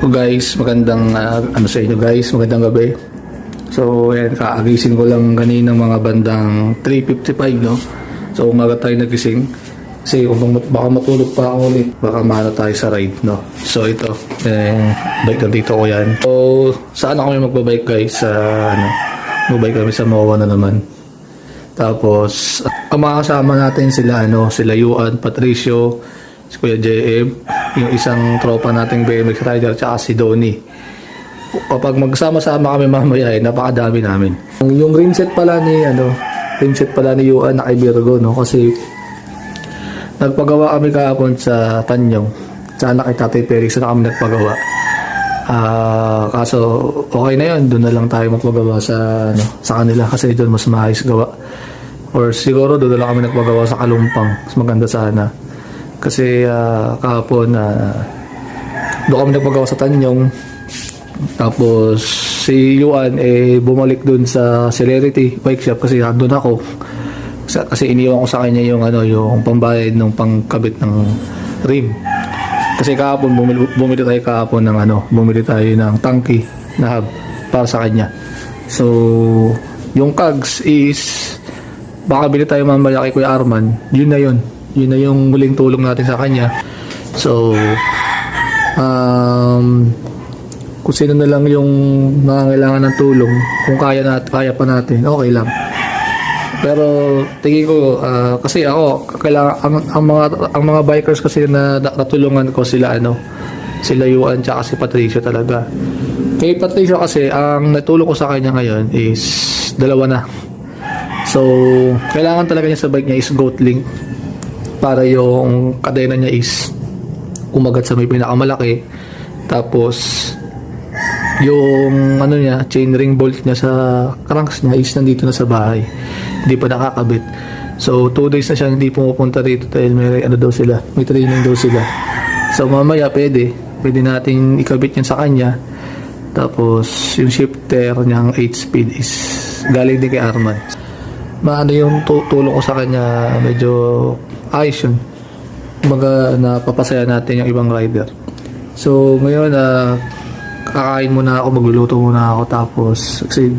So guys, magandang ano sa inyo guys, magandang gabi. So ayan, kaagising ko lang kanina mga bandang 3:55 no. So umaga tayo nagising kasi baka matulog pa ako ulit, baka maano tayo sa ride no. So ito, bike na dito ko yan. So saan kami magbabike guys? Magbabike kami sa MOA na naman. Tapos ang mga kasama natin sila sila Yuan, Patricio, si Kuya JM, yung isang tropa nating BMX rider, tsaka si Donnie. Kapag magsama-sama kami mamaya napakadami namin. Yung rim set pala ni Yuan na kay Virgo no, kasi nagpagawa kami kahapon sa Tanyong. Sana kay Tatay Felix na kami nagpagawa. Kaso okay na yun, doon na lang tayo magpagawa sa kanila kasi doon mas maayos gawa. Or siguro doon na lang kami nagpagawa sa Kalumpang, mas maganda sana. Kasi kahapon doon kami nagpagawa sa Tanyong. Tapos si Yuan bumalik doon sa Celerity Bike Shop kasi doon ako. Kasi iniwan ko sa kanya yung pambayad ng pangkabit ng rim. Kasi kahapon bumili tayo kahapon ng bumili tayo ng tangki na hub para sa kanya. So yung cogs is baka bili tayo mamaya kay Kuya Arman. Yun na yung muling tulong natin sa kanya. So kung sino na lang yung nangangailangan ng tulong, kung kaya pa natin, okay lang. Pero tingin ko kasi ako kailangan ang mga bikers kasi na natulungan ko sila sila Yuan tsaka si Patricio talaga. Kay Patricio kasi ang natulong ko sa kanya ngayon is dalawa na. So kailangan talaga niya sa bike niya is goat link para yung kadena niya is umagat sa may pinakamalaki. Tapos yung chain ring bolt niya sa cranks niya is nandito na sa bahay, hindi pa nakakabit. So 2 days na siya hindi pumupunta dito dahil may may training daw sila. So mamaya pwede natin ikabit yan sa kanya. Tapos yung shifter niyang 8 speed is galing din kay Arman. Yung tulong ko sa kanya, medyo ayos yun. Napapasaya natin yung ibang rider. So ngayon kakain muna ako, magluluto muna ako, tapos kasi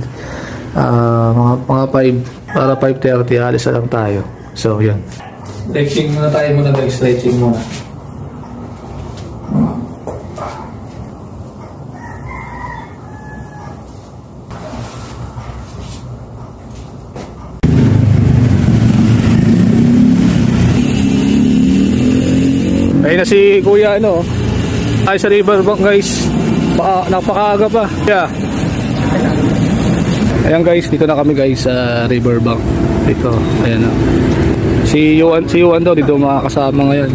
mga 5 para 5:30 alis na lang tayo. So yun, stretching muna tayo guys, stretching muna. Ayun na si Kuya ay sa riverbank guys. Napakaaga pa. Yeah. Ayan guys, dito na kami guys sa riverbank. Dito, ayan na. Si Yuan daw dito makakasama ngayon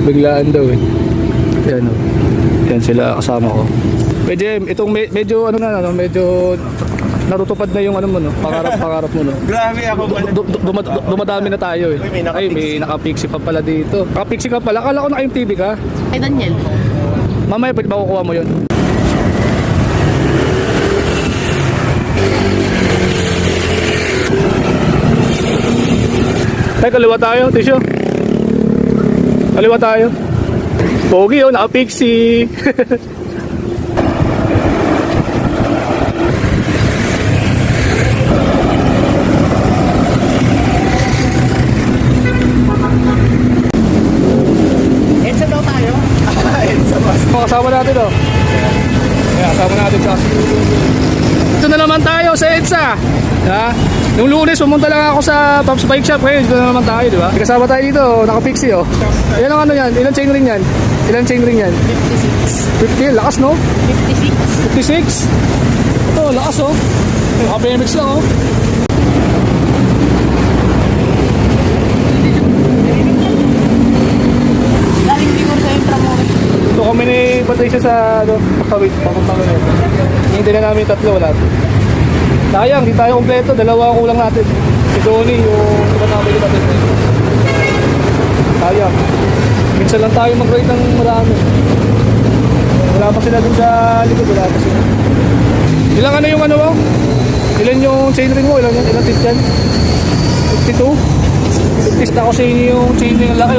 Biglaan daw Ayan Ayan sila kasama ko. Medyo itong medyo medyo natutupad na yung mo pangarap mo Grabe ako. Dumadami na tayo Ay, may naka-pixie pa pala dito. Naka-pixie ka pala. Akala ko naka-MTV ka. Ay, Daniel. Mamaya pwede ba kukuha mo yun? Ay, kaliwa tayo, Tisyo. Kaliwa tayo. Pogi naka-pixie. Edsa daw tayo. Kasama natin kasama natin sa ito na naman tayo sa EDSA. Nung Lunes pumunta lang ako sa Pops Bike Shop. Ngayon dito na naman tayo, di ba? Kasama tayo dito, naka-pixie Yan ang yan, ilang chain ring yan? 56. 50, lakas no? 56. 56? Ito, lakas naka-BMX lang Galing siguro sa Intramuros. Ito kami ni Patricia sa papunta kami nito. Hindi na namin tatlo lahat. Sayang, di tayo kompleto. Dalawa ang kulang natin. Si Donnie, yung namin natin. Sayang. Minsan lang tayo mag-ride ng marami. Wala pa sila dun sa likod. Wala pa sila. Ilang yung mo? Ilan yung chain ring mo? Ilang tip yan? 52? 50 na kasi yung chain ring. Ang laki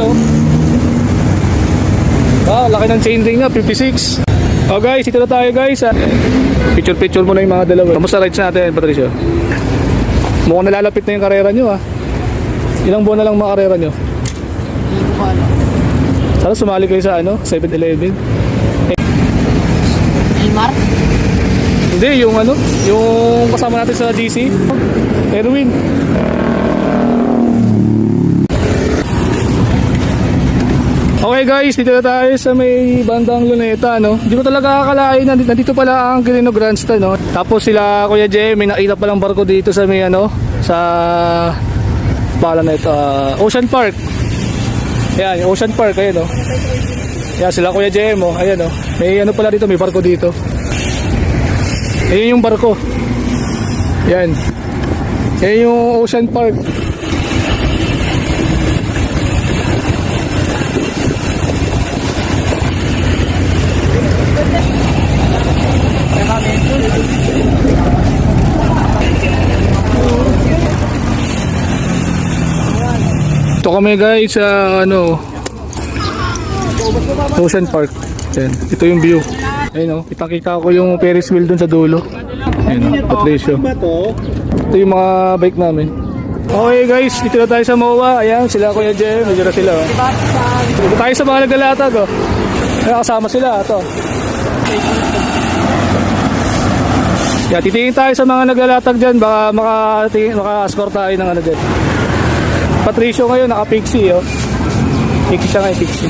Laki ng chain ring niya, 56. Oh guys, ito na tayo guys. Picture muna yung mga dalawa. Kamusta rides natin, Patricio? Mukhang nalalapit na yung karera nyo ah. Ilang buwan na lang mga karera nyo? Hindi ko alam. Sana sumali kayo sa 7-Eleven. Neymar? Hindi, yung yung kasama natin sa GC. Erwin. Okay guys, dito na tayo sa may bandang Luneta, no? Hindi ko talaga akalain na nandito pala ang Quirino Grandstand, no? Tapos sila Kuya Jem, may nakita palang barko dito sa may sa pala na ito, Ocean Park. Ayan, yung Ocean Park, ayan, no? Ayan, sila Kuya Jem, oh, ayan, no? May pala dito, may barko dito. Ayan yung barko. Ayan. Ayan yung Ocean Park. Ito kami guys sa Ocean Park. Ayan. Ito yung view. Ayun, kita ko yung Ferris wheel dun sa dulo. Ayun, Patricio. Ito yung mga bike namin. Okay guys, dito na tayo sa MOA. Ayan, sila Kuya Jem, medyo na sila. Dito tayo sa mga naglalatag. Ayan, kasama sila. Ito. Yeah, titingin tayo sa mga naglalatag dyan. Baka maka-score tayo ng dyan. Patricio ngayon, naka-pixie. Oh. Pixie siya ngayon, pixie.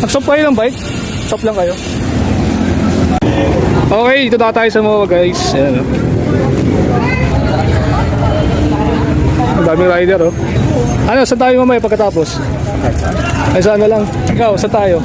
Nag-stop kayo ng bike? Stop lang kayo. Okay, dito na tayo sa MOA guys. Ayan, Ang daming rider, oh. Saan tayo mamaya pagkatapos? Ay, saan na lang? Ikaw, saan tayo?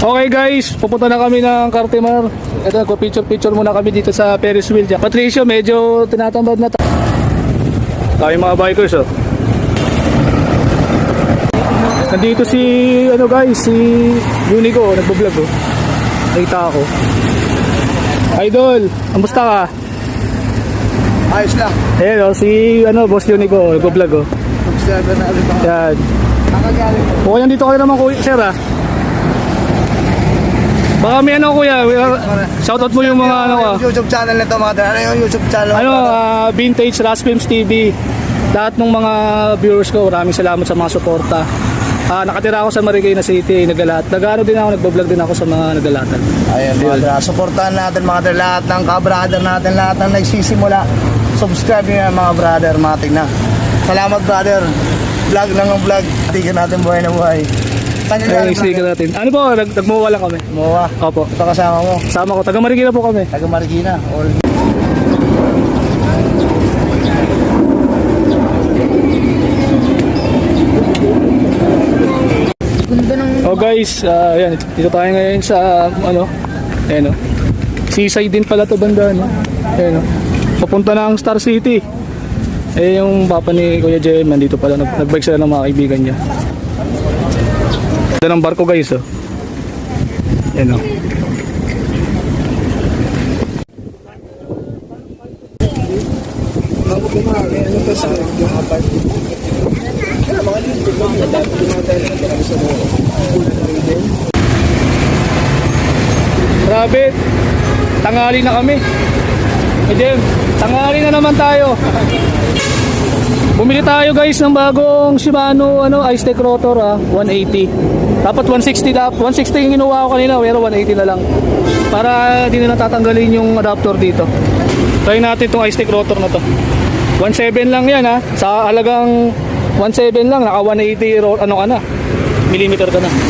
Okay guys, pupunta na kami ng Cartimar. Ito, picture muna kami dito sa Ferris wheel dyan. Patricio, medyo tinatambad na tayo. Tayo mga bikers, oh. Nandito si, guys, si Unico, nagbo-vlog, oh. Nakita ako. Idol, kamusta ka? Ayos lang. Ayan, oh, si, Boss Unico, nagbo-vlog, oh. Observer na ulit ako. Yan. Nakagaling ko. Okay, nandito kayo naman, kuya, sir, ah. Baka may kuya, shoutout mo yung mga Yung YouTube channel nito mga dad. Ano yung YouTube channel? Vintage Ras Films TV. Lahat ng mga viewers ko, maraming salamat sa mga suporta. Nakatira ako sa Marikina City, naglalat. Nagbo-vlog din ako sa mga naglalatan. Ayun mga dad. Supportahan natin mga dad. Lahat ng ka-brother natin. Lahat ng nagsisimula. Subscribe nyo yan mga brother. Mga tignan. Salamat brother. Vlog lang ang vlog. Tignan natin buhay na buhay. Ay, sticker natin. Ano po, nagmuwa lang kami. Mowa. Opo. Ito kasama mo. Sama ko, taga Marikina po kami. Taga Marikina. All. Oh guys, yan, dito tayo ngayon sa ayan, seaside din pala to banda, no? Ayan, papunta na ang Star City. Yung papa ni Kuya Jem, nandito pala, nagbike sila ng mga kaibigan niya. Ganda ng barko guys, oh. Ayan, oh. Grabe, tanghali na kami. Jem, tanghali na naman tayo. Bumili tayo guys ng bagong Shimano ice tech rotor 180. Dapat 160 yung ginawa ko kanina, pero 180 na lang. Para di na natatanggalin yung adapter dito. Try natin tong ice tech rotor na to. 1.7 lang yan sa halagang 1.7 lang, naka 180 millimeter ka na.